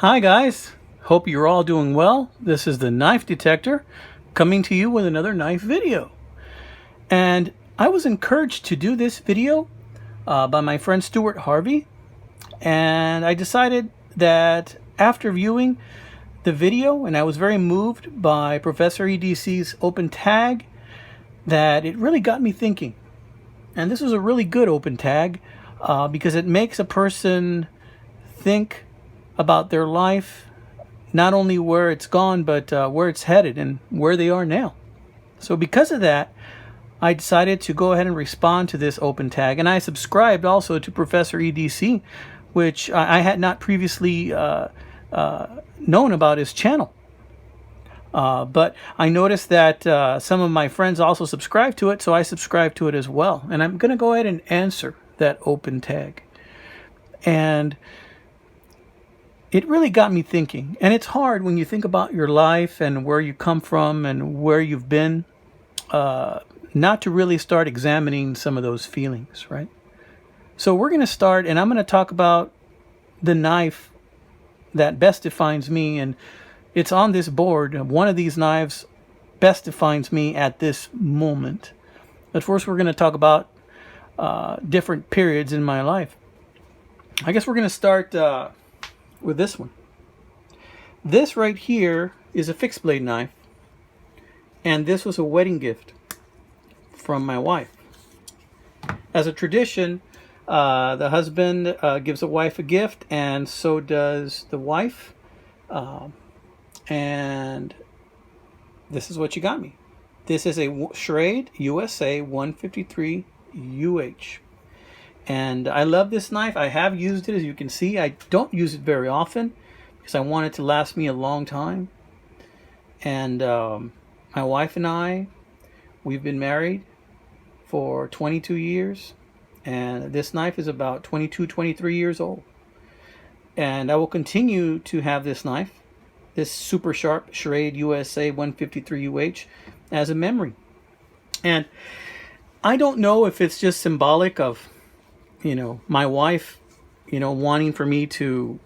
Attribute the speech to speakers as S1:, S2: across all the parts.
S1: Hi guys, hope you're all doing well. This is the Knife Detector coming to you with another knife video. And I was encouraged to do this video by my friend Stuart Harvey. And I decided that after viewing the video, and I was very moved by Professor EDC's open tag, that it really got me thinking. And this was a really good open tag because it makes a person think about their life, not only where it's gone, but where it's headed and where they are now. So because of that, I decided to go ahead and respond to this open tag. And I subscribed also to Professor EDC, which I had not previously known about his channel. But I noticed that some of my friends also subscribed to it, so I subscribed to it as well. And I'm going to go ahead and answer that open tag. And it really got me thinking. And it's hard when you think about your life and where you come from and where you've been, not to really start examining some of those feelings, right? So we're going to start, and I'm going to talk about the knife that best defines me. And it's on this board. One of these knives best defines me at this moment. But first, we're going to talk about different periods in my life. I guess we're going to start with this one. This right here is a fixed blade knife, and this was a wedding gift from my wife. As a tradition, the husband gives the wife a gift, and so does the wife. And this is what you got me. This is a Schrade USA 153 UH. And I love this knife. I have used it, as you can see. I don't use it very often because I want it to last me a long time. And my wife and I, we've been married for 22 years. And this knife is about 22, 23 years old. And I will continue to have this knife, this super sharp Schrade USA 153 UH, as a memory. And I don't know if it's just symbolic of, my wife, wanting for me to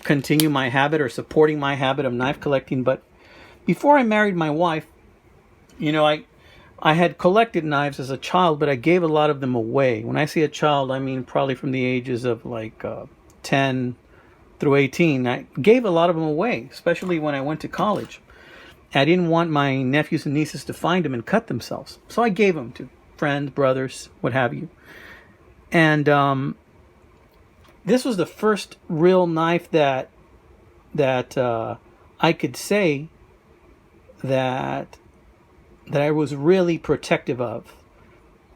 S1: continue my habit or supporting my habit of knife collecting. But before I married my wife, I had collected knives as a child, but I gave a lot of them away. When I say a child, I mean probably from the ages of like 10 through 18. I gave a lot of them away, especially when I went to college. I didn't want my nephews and nieces to find them and cut themselves. So I gave them to friends, brothers, what have you. And this was the first real knife that I could say that I was really protective of.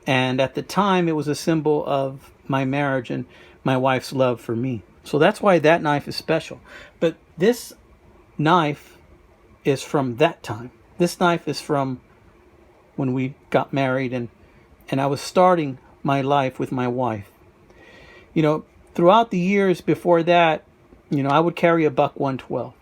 S1: And at the time, it was a symbol of my marriage and my wife's love for me. So that's why that knife is special. But this knife is from that time. This knife is from when we got married and I was starting my life with my wife. Throughout the years before that, I would carry a buck 112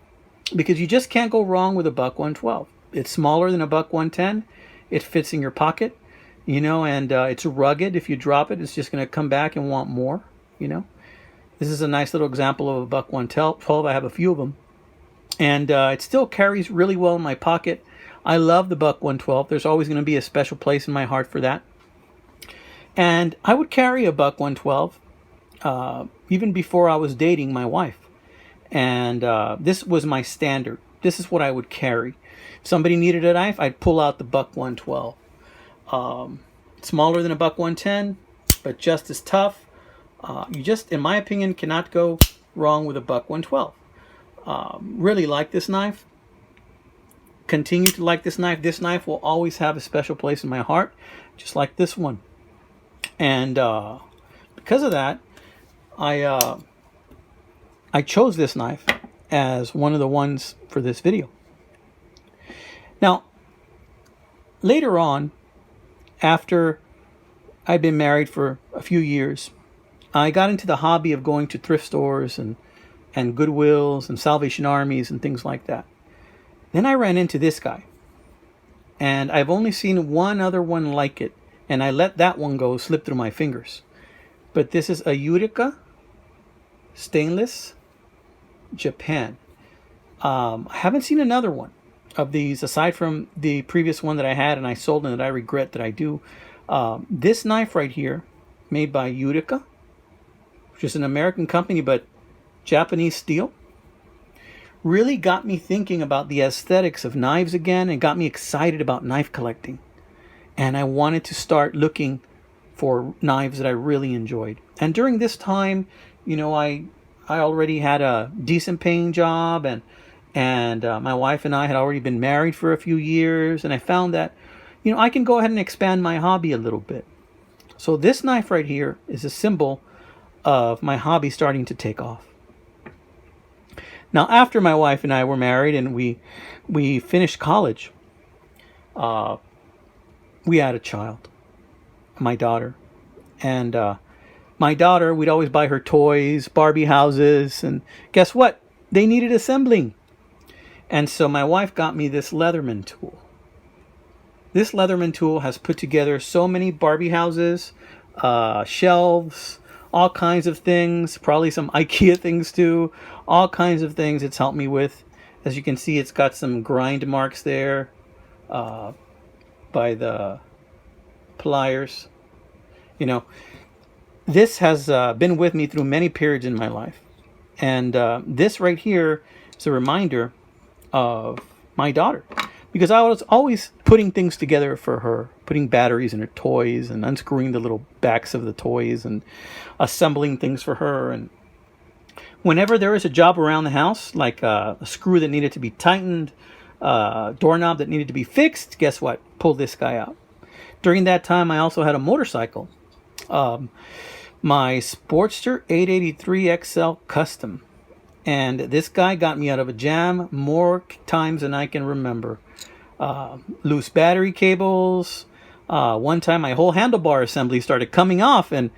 S1: because you just can't go wrong with a buck 112. It's smaller than a buck 110. It fits in your pocket, and it's rugged. If you drop it, it's just going to come back and want more, This is a nice little example of a buck 112. I have a few of them. And it still carries really well in my pocket. I love the buck 112. There's always going to be a special place in my heart for that. And I would carry a buck 112 even before I was dating my wife. And this was my standard. This is what I would carry. If somebody needed a knife, I'd pull out the buck 112. Smaller than a buck 110, but just as tough. You just, in my opinion, cannot go wrong with a buck 112. Really like this knife. Continue to like this knife. This knife will always have a special place in my heart, just like this one. And because of that, I chose this knife as one of the ones for this video. Now, later on, after I'd been married for a few years, I got into the hobby of going to thrift stores and Goodwills and Salvation Armies and things like that. Then I ran into this guy. And I've only seen one other one like it. And I let that one go, slip through my fingers. But this is a Utica stainless Japan. I haven't seen another one of these aside from the previous one that I had and I sold and that I regret that I do. This knife right here, made by Utica, which is an American company but Japanese steel, really got me thinking about the aesthetics of knives again and got me excited about knife collecting. And I wanted to start looking for knives that I really enjoyed. And during this time, I already had a decent paying job, and my wife and I had already been married for a few years, and I found that I can go ahead and expand my hobby a little bit. So this knife right here is a symbol of my hobby starting to take off. Now, after my wife and I were married and we finished college, we had a child, my daughter. And my daughter, we'd always buy her toys, Barbie houses, and guess what? They needed assembling. And so my wife got me this Leatherman tool. This Leatherman tool has put together so many Barbie houses, shelves, all kinds of things, probably some IKEA things too, all kinds of things it's helped me with. As you can see, it's got some grind marks there by the pliers. This has been with me through many periods in my life. And this right here is a reminder of my daughter, because I was always putting things together for her, putting batteries in her toys and unscrewing the little backs of the toys and assembling things for her. And whenever there was a job around the house, like a screw that needed to be tightened, a doorknob that needed to be fixed, guess what? Pull this guy out. During that time, I also had a motorcycle, my Sportster 883 XL Custom. And this guy got me out of a jam more times than I can remember. Loose battery cables. One time my whole handlebar assembly started coming off, and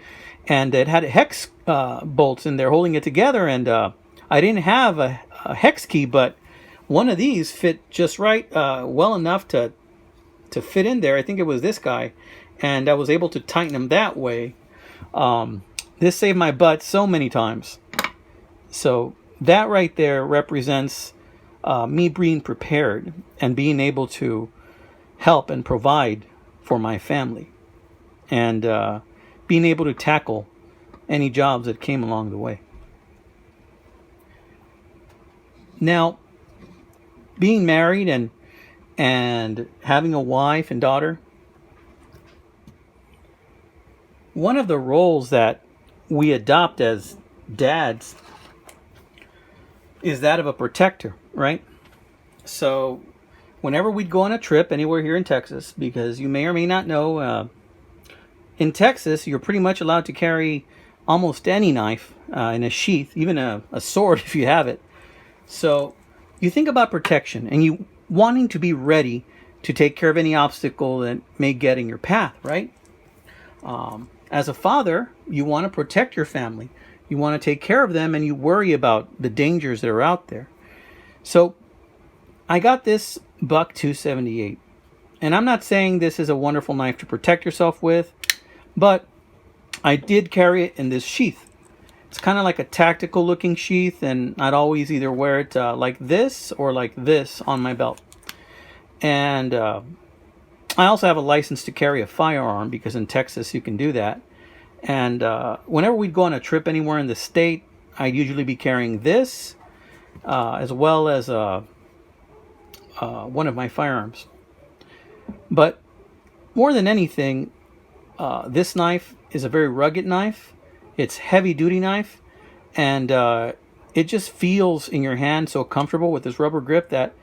S1: it had hex bolts in there holding it together. And I didn't have a hex key, but one of these fit just right, well enough to fit in there. I think it was this guy. And I was able to tighten them that way. This saved my butt so many times. So that right there represents me being prepared and being able to help and provide for my family, and being able to tackle any jobs that came along the way. Now, being married and having a wife and daughter, one of the roles that we adopt as dads is that of a protector, right? So whenever we'd go on a trip anywhere here in Texas, because you may or may not know, in Texas, you're pretty much allowed to carry almost any knife in a sheath, even a sword if you have it. So you think about protection and you wanting to be ready to take care of any obstacle that may get in your path, right? As a father, you want to protect your family. You want to take care of them, and you worry about the dangers that are out there. So I got this Buck 278. And I'm not saying this is a wonderful knife to protect yourself with, but I did carry it in this sheath. It's kind of like a tactical looking sheath, and I'd always either wear it like this or like this on my belt. And I also have a license to carry a firearm, because in Texas you can do that. And whenever we'd go on a trip anywhere in the state, I'd usually be carrying this as well as one of my firearms. But more than anything, this knife is a very rugged knife. It's heavy duty knife, and it just feels in your hand so comfortable with this rubber grip that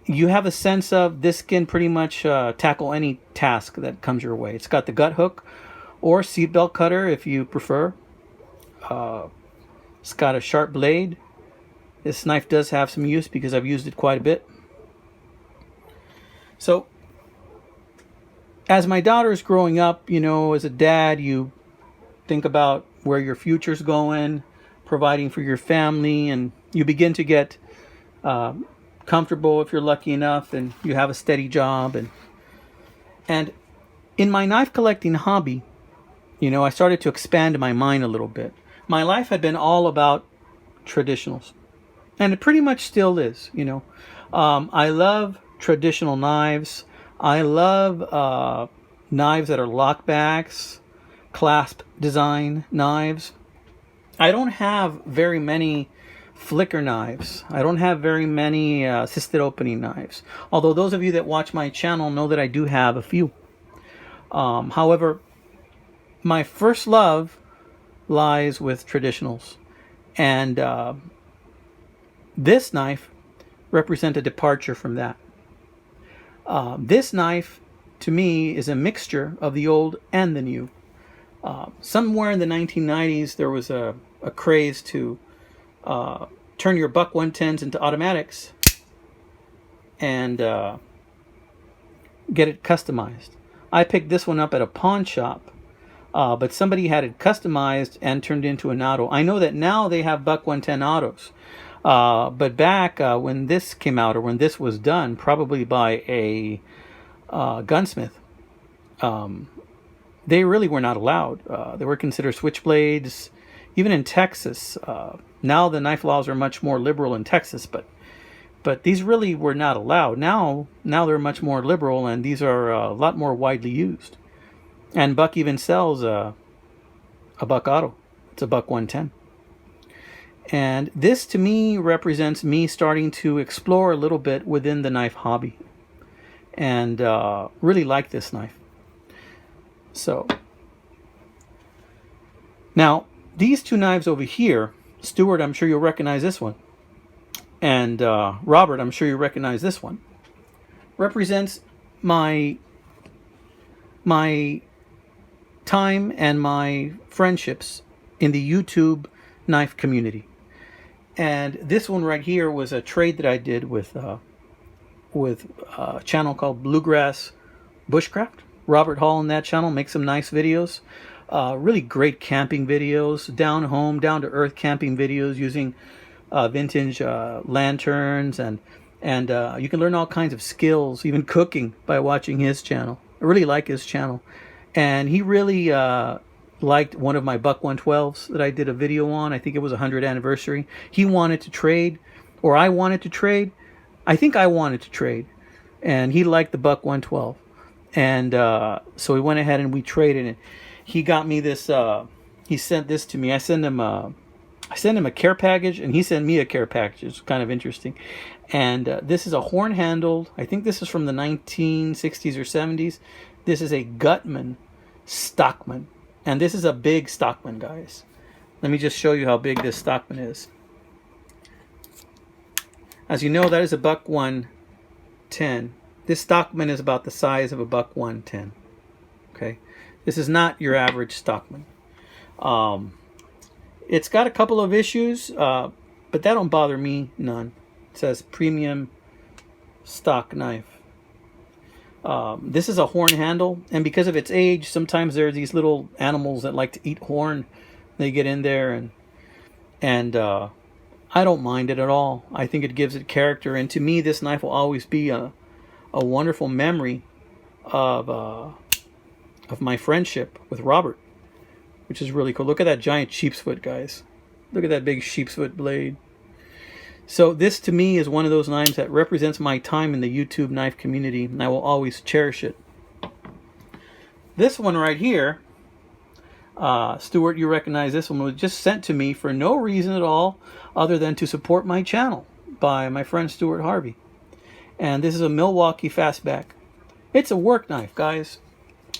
S1: you have a sense of this can pretty much tackle any task that comes your way. It's got the gut hook or seatbelt cutter if you prefer. It's got a sharp blade. This knife does have some use because I've used it quite a bit. So as my daughter is growing up, as a dad, you think about where your future's going, providing for your family, and you begin to get comfortable if you're lucky enough and you have a steady job. And in my knife collecting hobby, I started to expand my mind a little bit. My life had been all about traditionals. And it pretty much still is, you know. I love traditional knives. I love knives that are lockbacks, clasp design knives. I don't have very many flicker knives. I don't have very many assisted opening knives. Although those of you that watch my channel know that I do have a few. However, my first love lies with traditionals. And this knife represents a departure from that. This knife, to me, is a mixture of the old and the new. Somewhere in the 1990s, there was a craze to turn your buck 110s into automatics and get it customized. I picked this one up at a pawn shop, but somebody had it customized and turned into an auto. I know that now they have buck 110 autos, but back when this came out, or when this was done, probably by a gunsmith, they really were not allowed. They were considered switchblades, even in Texas. Now the knife laws are much more liberal in Texas, but these really were not allowed. Now they're much more liberal, and these are a lot more widely used. And Buck even sells a Buck Auto. It's a Buck 110. And this, to me, represents me starting to explore a little bit within the knife hobby, and really like this knife. So now these two knives over here, Stuart, I'm sure you'll recognize this one, and Robert, I'm sure you recognize this one, represents my time and my friendships in the YouTube knife community. And this one right here was a trade that I did with a channel called Bluegrass Bushcraft. Robert Hall on that channel makes some nice videos, really great camping videos, down home, down to earth camping videos using vintage lanterns, and you can learn all kinds of skills, even cooking, by watching his channel. I really like his channel, and he really liked one of my Buck 112s that I did a video on. I think it was a 100th anniversary. He wanted to trade, or I wanted to trade. I think I wanted to trade, and he liked the Buck 112. And so we went ahead and we traded it. He got me this. He sent this to me. I sent him a care package, and he sent me a care package. It's kind of interesting. And this is a horn handled. I think this is from the 1960s or 70s. This is a Gutman Stockman, and this is a big Stockman, guys. Let me just show you how big this Stockman is. As you know, that is a Buck 110. This Stockman is about the size of a Buck 110. Okay, this is not your average Stockman. It's got a couple of issues, but that don't bother me none. It says premium stock knife. This is a horn handle, and because of its age, sometimes there are these little animals that like to eat horn. They get in there, and I don't mind it at all. I think it gives it character, and to me, this knife will always be a wonderful memory of my friendship with Robert, which is really cool. Look at that giant sheep's foot, guys. Look at that big sheep's foot blade. So this, to me, is one of those knives that represents my time in the YouTube knife community, and I will always cherish it. This one right here, Stuart, you recognize this one, was just sent to me for no reason at all other than to support my channel by my friend Stuart Harvey. And this is a Milwaukee Fastback. It's a work knife, guys.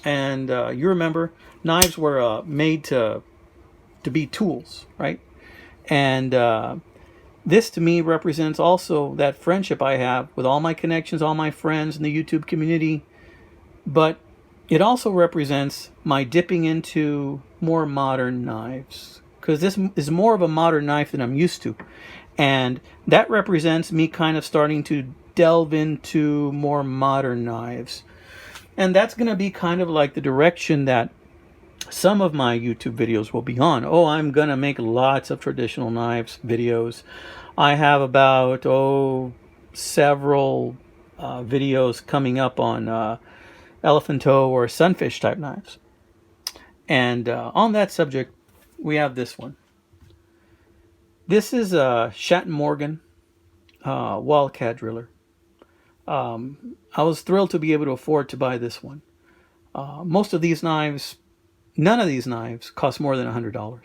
S1: And you remember, knives were made to be tools, right? And this, to me, represents also that friendship I have with all my connections, all my friends in the YouTube community. But it also represents my dipping into more modern knives, because this is more of a modern knife than I'm used to. And that represents me kind of starting to delve into more modern knives. And that's going to be kind of like the direction that some of my YouTube videos will be on. Oh, I'm going to make lots of traditional knives videos. I have about, several videos coming up on elephant toe or sunfish type knives. And on that subject, we have this one. This is a Shatton Morgan Wildcat driller. I was thrilled to be able to afford to buy this one. Most of these knives, none of these knives cost more than $100.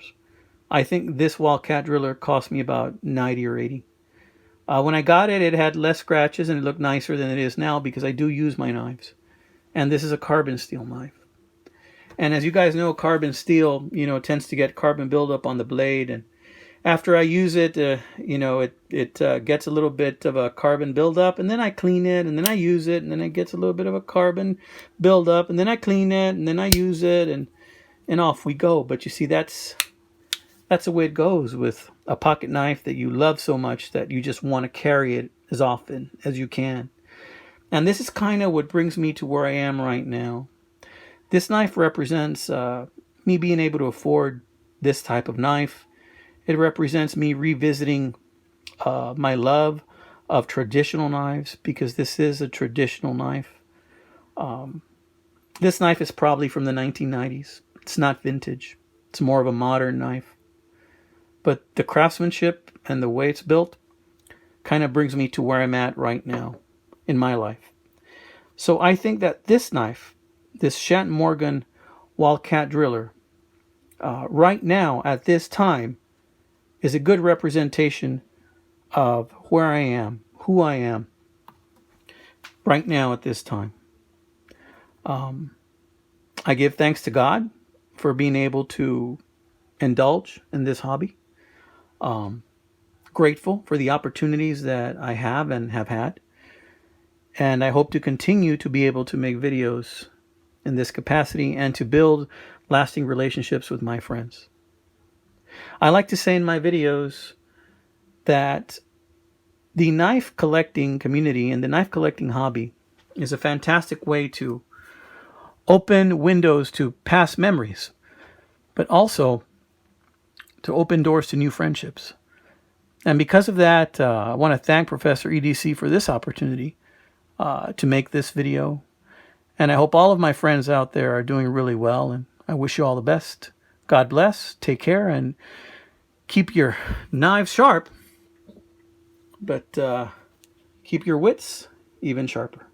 S1: I think this Wildcat driller cost me about 90 or 80. When I got it, it had less scratches and it looked nicer than it is now because I do use my knives. And this is a carbon steel knife. And as you guys know, carbon steel, tends to get carbon buildup on the blade. And after I use it, it gets a little bit of a carbon buildup. And then I clean it, and then I use it, and then it gets a little bit of a carbon buildup. And then I clean it, and then I use it, and off we go. But you see, that's the way it goes with a pocket knife that you love so much that you just want to carry it as often as you can. And this is kind of what brings me to where I am right now. This knife represents me being able to afford this type of knife. It represents me revisiting my love of traditional knives, because this is a traditional knife. This knife is probably from the 1990s. It's not vintage. It's more of a modern knife. But the craftsmanship and the way it's built kind of brings me to where I'm at right now in my life. So I think that this knife, this Shatton Morgan Wildcat driller, right now at this time, is a good representation of where I am, who I am, right now at this time. I give thanks to God for being able to indulge in this hobby. Grateful for the opportunities that I have and have had. And I hope to continue to be able to make videos in this capacity and to build lasting relationships with my friends. I like to say in my videos that the knife collecting community and the knife collecting hobby is a fantastic way to open windows to past memories, but also to open doors to new friendships. And because of that, I want to thank Professor EDC for this opportunity to make this video. And I hope all of my friends out there are doing really well, and I wish you all the best. God bless, take care, and keep your knives sharp, but keep your wits even sharper.